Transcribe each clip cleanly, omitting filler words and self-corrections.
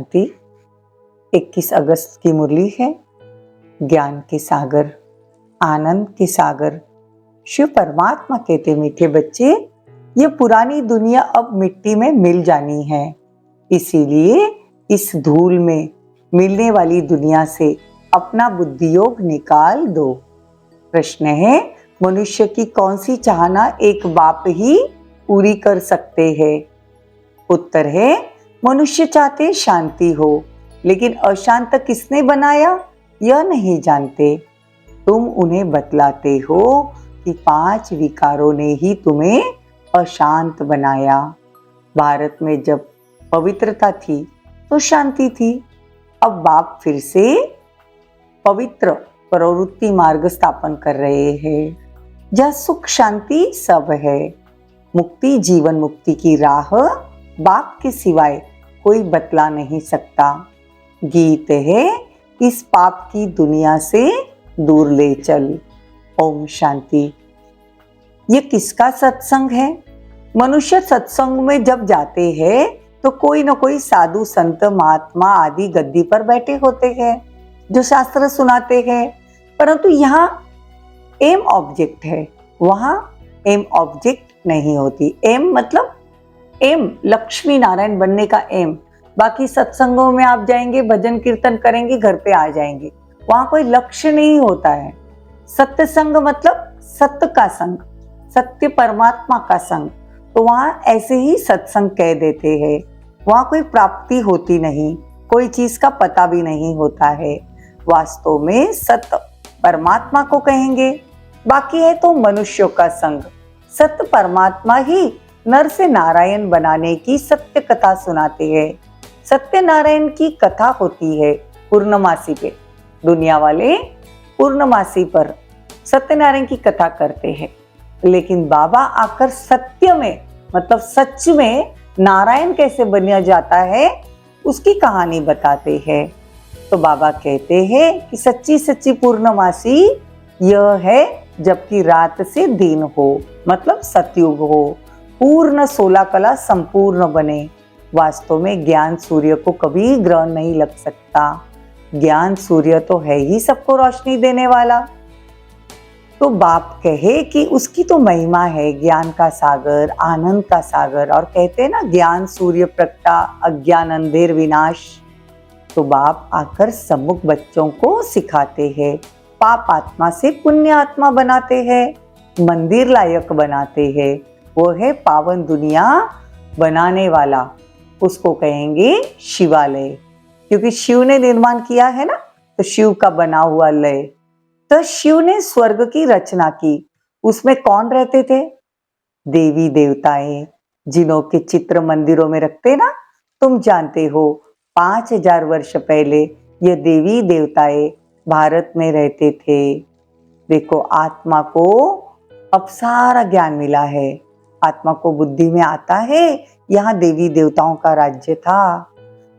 शांति। 21 अगस्त की मुरली है। ज्ञान के सागर, आनंद के सागर शिव परमात्मा कहते, मीठे बच्चे, ये पुरानी दुनिया अब मिट्टी में मिल जानी है, इसीलिए इस धूल में मिलने वाली दुनिया से अपना बुद्धि योग निकाल दो। प्रश्न है, मनुष्य की कौन सी चाहना एक बाप ही पूरी कर सकते हैं? उत्तर है, मनुष्य चाहते शांति हो, लेकिन अशांत किसने बनाया यह नहीं जानते। तुम उन्हें बतलाते हो कि 5 विकारों ने ही तुम्हें अशांत बनाया। भारत में जब पवित्रता थी तो शांति थी। अब बाप फिर से पवित्र प्रवृत्ति मार्ग स्थापन कर रहे हैं, जहाँ सुख शांति सब है। मुक्ति, जीवन मुक्ति की राह बाप के सिवाय कोई बतला नहीं सकता। गीत है, इस पाप की दुनिया से दूर ले चल। ओम शांति। ये किसका सत्संग है? मनुष्य सत्संग में जब जाते हैं तो कोई न कोई साधु संत महात्मा आदि गद्दी पर बैठे होते हैं जो शास्त्र सुनाते हैं, परंतु यहाँ एम ऑब्जेक्ट है, वहाँ एम ऑब्जेक्ट नहीं होती। एम मतलब एम लक्ष्मी नारायण बनने का एम। बाकी सत्संगों में आप जाएंगे, भजन कीर्तन करेंगे, घर पे आ जाएंगे, वहां कोई लक्ष्य नहीं होता है। सत्य संग मतलब सत्य का संग, सत्य परमात्मा का संग, तो वहां ऐसे ही सत्संग कह देते हैं। वहां कोई प्राप्ति होती नहीं, कोई चीज का पता भी नहीं होता है। वास्तव में सत्य परमात्मा को कहेंगे। बाकी है तो मनुष्यों का संग। सत्य परमात्मा ही नर से नारायण बनाने की सत्य कथा सुनाते हैं। सत्य नारायण की कथा होती है पूर्णमासी पे। दुनिया वाले पूर्णमासी पर सत्यनारायण की कथा करते हैं, लेकिन बाबा आकर सत्य में मतलब सच में नारायण कैसे बना जाता है उसकी कहानी बताते हैं। तो बाबा कहते हैं कि सच्ची सच्ची पूर्णमासी यह है जबकि रात से दिन हो, मतलब सतयुग हो, पूर्ण 16 कला संपूर्ण बने। वास्तव में ज्ञान सूर्य को कभी ग्रहण नहीं लग सकता। ज्ञान सूर्य तो है ही सबको रोशनी देने वाला। तो बाप कहे कि उसकी तो महिमा है, ज्ञान का सागर, आनंद का सागर, और कहते हैं ना, ज्ञान सूर्य प्रगटा, अज्ञान अंधेर विनाश। तो बाप आकर सम्मुख बच्चों को सिखाते हैं, पाप आत्मा से पुण्य आत्मा बनाते हैं, मंदिर लायक बनाते हैं। वो है पावन दुनिया बनाने वाला, उसको कहेंगे शिवालय, क्योंकि शिव ने निर्माण किया है ना, तो शिव का बना हुआ लय। तो शिव ने स्वर्ग की रचना की, उसमें कौन रहते थे? देवी देवताएं, जिनों के चित्र मंदिरों में रखते ना, तुम जानते हो 5000 वर्ष पहले ये देवी देवताएं भारत में रहते थे। देखो, आत्मा को अब सारा ज्ञान मिला है, आत्मा को बुद्धि में आता है, यहाँ देवी देवताओं का राज्य था,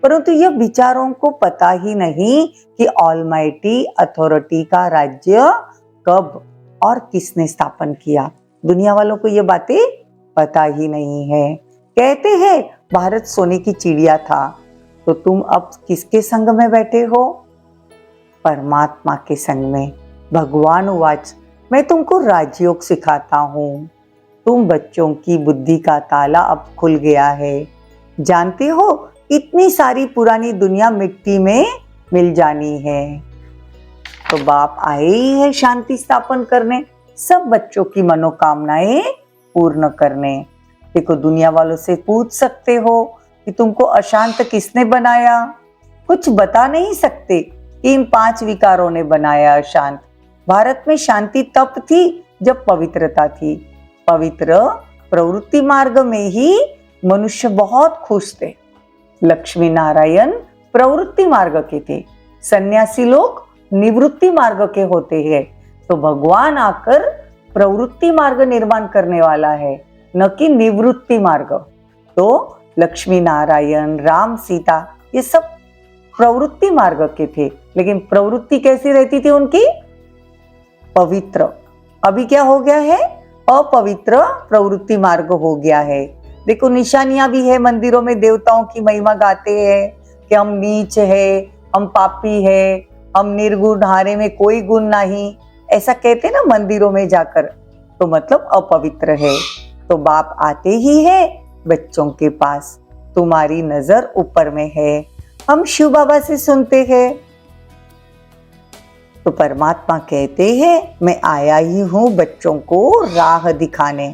परंतु यह विचारों को पता ही नहीं कि ऑलमाइटी अथॉरिटी का राज्य कब और किसने स्थापन किया। दुनिया वालों को ये बातें पता ही नहीं है। कहते हैं भारत सोने की चिड़िया था, तो तुम अब किसके संग में बैठे हो? परमात्मा के संग में। भगवान वाच, मैं तुमको राजयोग सिखाता हूँ। तुम बच्चों की बुद्धि का ताला अब खुल गया है। जानते हो, इतनी सारी पुरानी दुनिया मिट्टी में मिल जानी है। तो बाप आए ही है शांति स्थापन करने, सब बच्चों की मनोकामनाएं पूर्ण करने। देखो, दुनिया वालों से पूछ सकते हो कि तुमको अशांत किसने बनाया? कुछ बता नहीं सकते कि इन 5 विकारों ने बनाया अशांत। भारत में शांति तब थी जब पवित्रता थी। पवित्र प्रवृत्ति मार्ग में ही मनुष्य बहुत खुश थे। लक्ष्मी नारायण प्रवृत्ति मार्ग के थे, सन्यासी लोग निवृत्ति मार्ग के होते हैं। तो भगवान आकर प्रवृत्ति मार्ग निर्माण करने वाला है, न कि निवृत्ति मार्ग। तो लक्ष्मी नारायण, राम सीता, ये सब प्रवृत्ति मार्ग के थे, लेकिन प्रवृत्ति कैसी रहती थी उनकी? पवित्र। अभी क्या हो गया है? अपवित्र प्रवृत्ति मार्ग हो गया है। देखो, निशानियां भी है मंदिरों में, देवताओं की महिमा गाते हैं, कि हम नीच है, हम पापी है, हम निर्गुण, हमारे में कोई गुण नहीं, ऐसा कहते ना मंदिरों में जाकर, तो मतलब अपवित्र है। तो बाप आते ही है बच्चों के पास, तुम्हारी नजर ऊपर में है। हम शिव बाबा से सुनते हैं, तो परमात्मा कहते हैं मैं आया ही हूं बच्चों को राह दिखाने।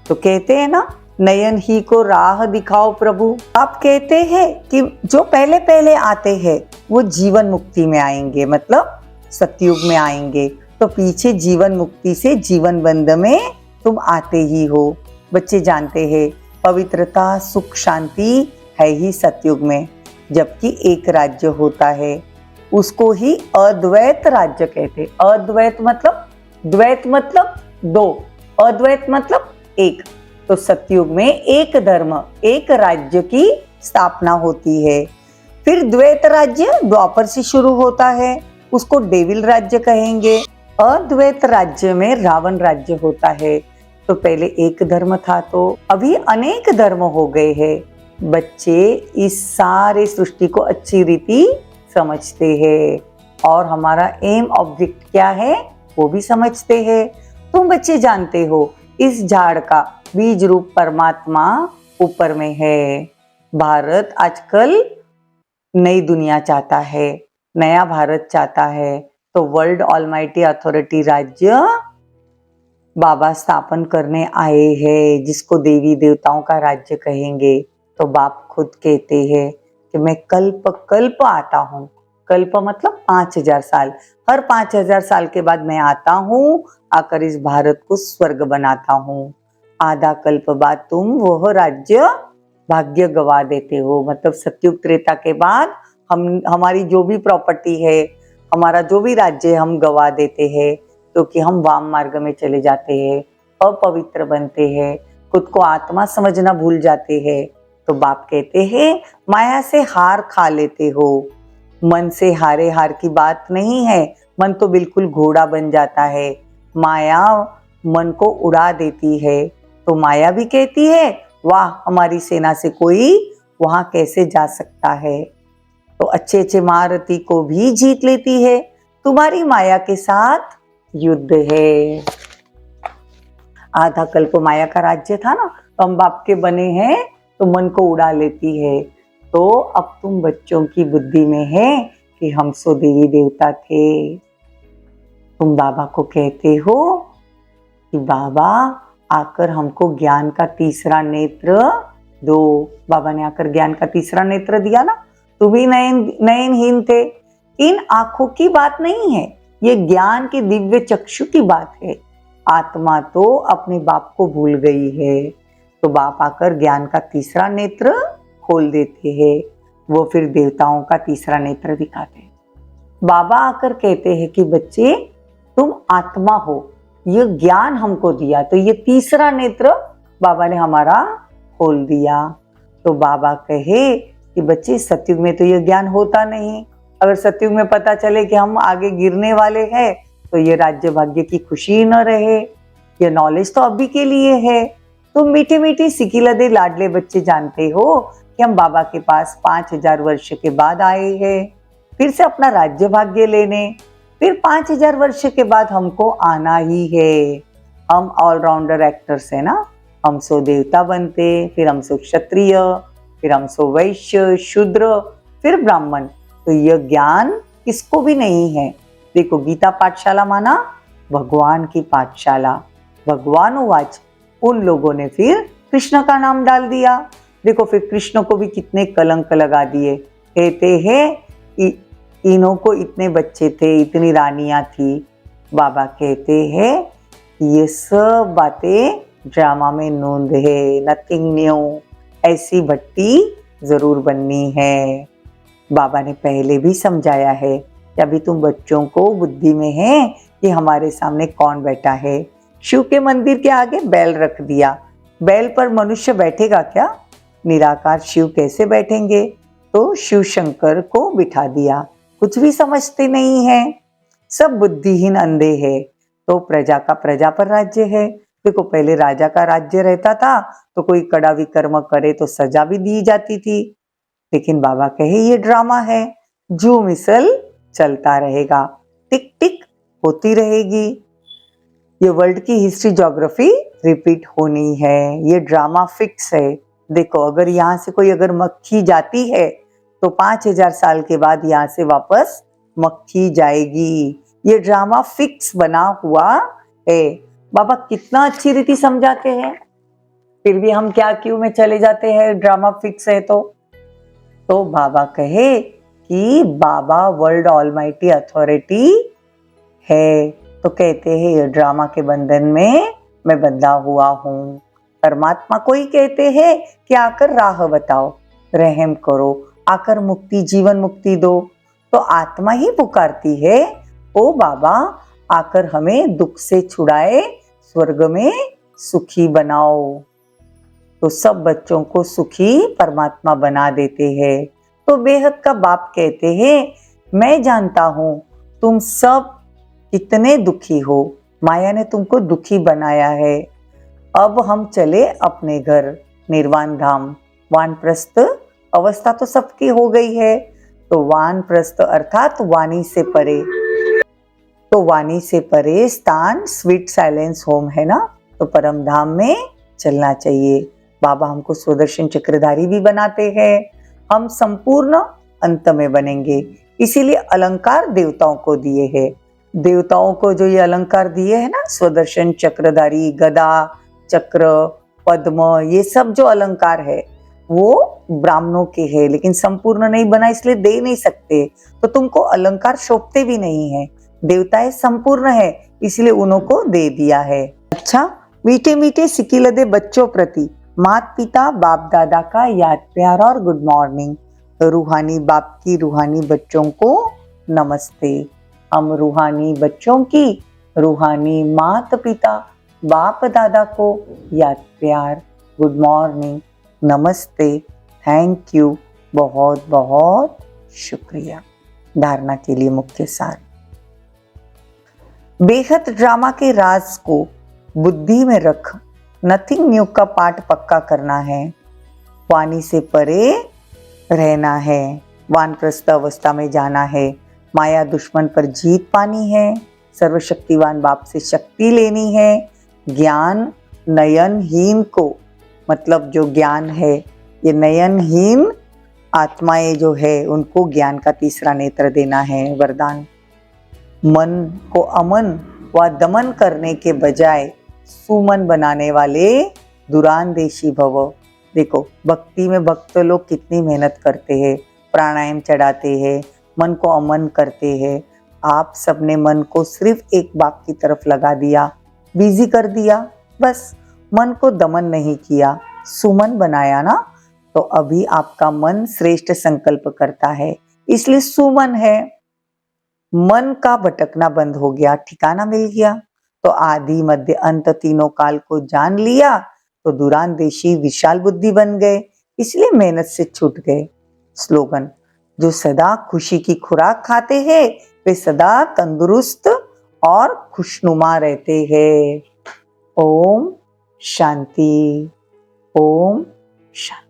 तो कहते हैं ना, नयन ही को राह दिखाओ प्रभु। आप कहते हैं कि जो पहले पहले आते हैं वो जीवन मुक्ति में आएंगे, मतलब सतयुग में आएंगे। तो पीछे जीवन मुक्ति से जीवन बंध में तुम आते ही हो। बच्चे जानते हैं पवित्रता सुख शांति है ही सतयुग में, जबकि एक राज्य होता है उसको ही अद्वैत राज्य कहते। अद्वैत मतलब, द्वैत मतलब दो, अद्वैत मतलब एक। तो सतयुग में एक धर्म एक राज्य की स्थापना होती है। फिर द्वैत राज्य द्वापर से शुरू होता है, उसको डेविल राज्य कहेंगे। अद्वैत राज्य में रावण राज्य होता है। तो पहले एक धर्म था, तो अभी अनेक धर्म हो गए हैं। बच्चे इस सारे सृष्टि को अच्छी रीति समझते हैं और हमारा एम ऑब्जेक्ट क्या है वो भी समझते हैं। तुम बच्चे जानते हो इस झाड़ का बीज रूप परमात्मा ऊपर में है। भारत आजकल नई दुनिया चाहता है, नया भारत चाहता है। तो वर्ल्ड ऑलमाइटी अथॉरिटी राज्य बाबा स्थापन करने आए हैं, जिसको देवी देवताओं का राज्य कहेंगे। तो बाप खुद कहते हैं कि मैं कल्प कल्प आता हूँ। कल्प मतलब 5000 साल, हर 5000 साल के बाद मैं आता हूँ, आकर इस भारत को स्वर्ग बनाता हूँ। आधा कल्प बाद तुम वह राज्य भाग्य गवा देते हो। मतलब सतयुग त्रेता के बाद हमारी जो भी प्रॉपर्टी है, हमारा जो भी राज्य है, हम गवा देते हैं, क्योंकि हम वाम मार्ग में चले जाते हैं, अपवित्र बनते हैं, खुद को आत्मा समझना भूल जाते हैं। तो बाप कहते हैं माया से हार खा लेते हो। मन से हारे हार की बात नहीं है, मन तो बिल्कुल घोड़ा बन जाता है। माया मन को उड़ा देती है। तो माया भी कहती है वाह, हमारी सेना से कोई वहां कैसे जा सकता है। तो अच्छे अच्छे महारथी को भी जीत लेती है। तुम्हारी माया के साथ युद्ध है। आधा कल्प माया का राज्य था ना, तो हम बाप के बने हैं तो मन को उड़ा लेती है। तो अब तुम बच्चों की बुद्धि में है कि हम सो देवी देवता थे। तुम बाबा को कहते हो कि बाबा आकर हमको ज्ञान का तीसरा नेत्र दो। बाबा ने आकर ज्ञान का तीसरा नेत्र दिया ना। तुम भी नयनहीन थे। इन आंखों की बात नहीं है, ये ज्ञान के दिव्य चक्षु की बात है। आत्मा तो अपने बाप को भूल गई है। तो बाप आकर ज्ञान का तीसरा नेत्र खोल देते हैं, वो फिर देवताओं का तीसरा नेत्र दिखाते हैं। बाबा आकर कहते हैं कि बच्चे तुम आत्मा हो, ये ज्ञान हमको दिया, तो ये तीसरा नेत्र बाबा ने हमारा खोल दिया। तो बाबा कहे कि बच्चे सतयुग में तो ये ज्ञान होता नहीं। अगर सतयुग में पता चले कि हम आगे गिरने वाले हैं, तो ये राज्य भाग्य की खुशी न रहे। ये नॉलेज तो अभी के लिए है। तुम मीठे मीठे सिकिलदे लाडले बच्चे जानते हो कि हम बाबा के पास 5000 वर्ष के बाद आए हैं, फिर से अपना राज्य भाग्य लेने। फिर 5000 वर्ष के बाद हमको आना ही है। हम ऑलराउंडर एक्टर्स है ना। हम सो देवता बनते, फिर हम सो क्षत्रिय, फिर हम सो वैश्य शूद्र, फिर ब्राह्मण। तो यह ज्ञान किसको भी नहीं है। देखो गीता पाठशाला माना भगवान की पाठशाला। भगवान उवाच, उन लोगों ने फिर कृष्ण का नाम डाल दिया। देखो फिर कृष्ण को भी कितने कलंक लगा दिए। कहते हैं इन्हों को इतने बच्चे थे, इतनी रानियां थी। बाबा कहते हैं ये सब बातें ड्रामा में नोंद है, नथिंग न्यू। ऐसी भट्टी जरूर बननी है। बाबा ने पहले भी समझाया है कि अभी तुम बच्चों को बुद्धि में है कि हमारे सामने कौन बैठा है। शिव के मंदिर के आगे बैल रख दिया, बैल पर मनुष्य बैठेगा क्या? निराकार शिव कैसे बैठेंगे? तो शिव शंकर को बिठा दिया। कुछ भी समझते नहीं है, सब बुद्धिहीन अंधे है। तो प्रजा का प्रजा पर राज्य है। देखो पहले राजा का राज्य रहता था, तो कोई कड़ा विकर्म करे तो सजा भी दी जाती थी। लेकिन बाबा कहे ये ड्रामा है, जो मिसल चलता रहेगा, टिक टिक होती रहेगी। ये वर्ल्ड की हिस्ट्री ज्योग्राफी रिपीट होनी है, ये ड्रामा फिक्स है। देखो अगर यहाँ से कोई अगर मक्खी जाती है तो 5000 साल के बाद यहाँ से वापस मक्खी जाएगी। ये ड्रामा फिक्स बना हुआ है। बाबा कितना अच्छी रीति समझाते हैं, फिर भी हम क्या क्यों में चले जाते हैं ड्रामा फिक्स है तो बाबा कहे कि बाबा वर्ल्ड ऑलमाइटी अथॉरिटी है, तो कहते हैं ये ड्रामा के बंधन में मैं बंधा हुआ हूँ। परमात्मा को ही कहते हैं कि आकर राह बताओ, रहम करो, आकर मुक्ति जीवन मुक्ति दो। तो आत्मा ही पुकारती है, ओ बाबा आकर हमें दुख से छुड़ाए, स्वर्ग में सुखी बनाओ। तो सब बच्चों को सुखी परमात्मा बना देते हैं। तो बेहद का बाप कहते हैं मैं जानता हूं तुम सब कितने दुखी हो, माया ने तुमको दुखी बनाया है। अब हम चले अपने घर निर्वाण धाम। वानप्रस्थ अवस्था तो सबकी हो गई है, तो वानप्रस्थ अर्थात वाणी से परे। तो वाणी से परे स्थान स्वीट साइलेंस होम है ना, तो परम धाम में चलना चाहिए। बाबा हमको स्वदर्शन चक्रधारी भी बनाते हैं, हम संपूर्ण अंत में बनेंगे। इसीलिए अलंकार देवताओं को दिए हैं। देवताओं को जो ये अलंकार दिए हैं ना, स्वदर्शन चक्रधारी, गदा, चक्र, पद्म, ये सब जो अलंकार है वो ब्राह्मणों के हैं, लेकिन संपूर्ण नहीं बना इसलिए दे नहीं सकते। तो तुमको अलंकार शोभते भी नहीं है, देवताएं संपूर्ण है इसलिए उन्हों को दे दिया है। अच्छा, मीठे मीठे सिकिलदे बच्चों प्रति माता पिता बाप दादा का याद प्यार और गुड मॉर्निंग। रूहानी बाप की रूहानी बच्चों को नमस्ते। हम रूहानी बच्चों की रूहानी माता पिता बाप दादा को याद प्यार, गुड मॉर्निंग, नमस्ते, थैंक यू, बहुत बहुत शुक्रिया। धारणा के लिए मुख्य सार, बेहद ड्रामा के राज को बुद्धि में रख नथिंग न्यू का पाठ पक्का करना है। वाणी से परे रहना है, वानप्रस्थ अवस्था में जाना है, माया दुश्मन पर जीत पानी है, सर्वशक्तिवान बाप से शक्ति लेनी है। ज्ञान नयनहीन को, मतलब जो ज्ञान है ये नयनहीन आत्माएं जो है उनको ज्ञान का तीसरा नेत्र देना है, वरदान। मन को अमन व दमन करने के बजाय सुमन बनाने वाले दुरानदेशी भव। देखो भक्ति में भक्त लोग कितनी मेहनत करते हैं, प्राणायाम चढ़ाते हैं, मन को अमन करते हैं। आप सबने मन को सिर्फ एक बाप की तरफ लगा दिया, बिजी कर दिया, बस मन को दमन नहीं किया, सुमन बनाया ना, तो अभी आपका मन श्रेष्ठ संकल्प करता है, इसलिए सुमन है। मन का भटकना बंद हो गया, ठिकाना मिल गया, तो आदि मध्य अंत तीनों काल को जान लिया, तो दुरानदेशी विशाल बुद्धि बन गए, इसलिए मेहनत से छूट गए। स्लोगन, जो सदा खुशी की खुराक खाते हैं वे सदा तंदुरुस्त और खुशनुमा रहते हैं। ओम शांति, ओम शांति।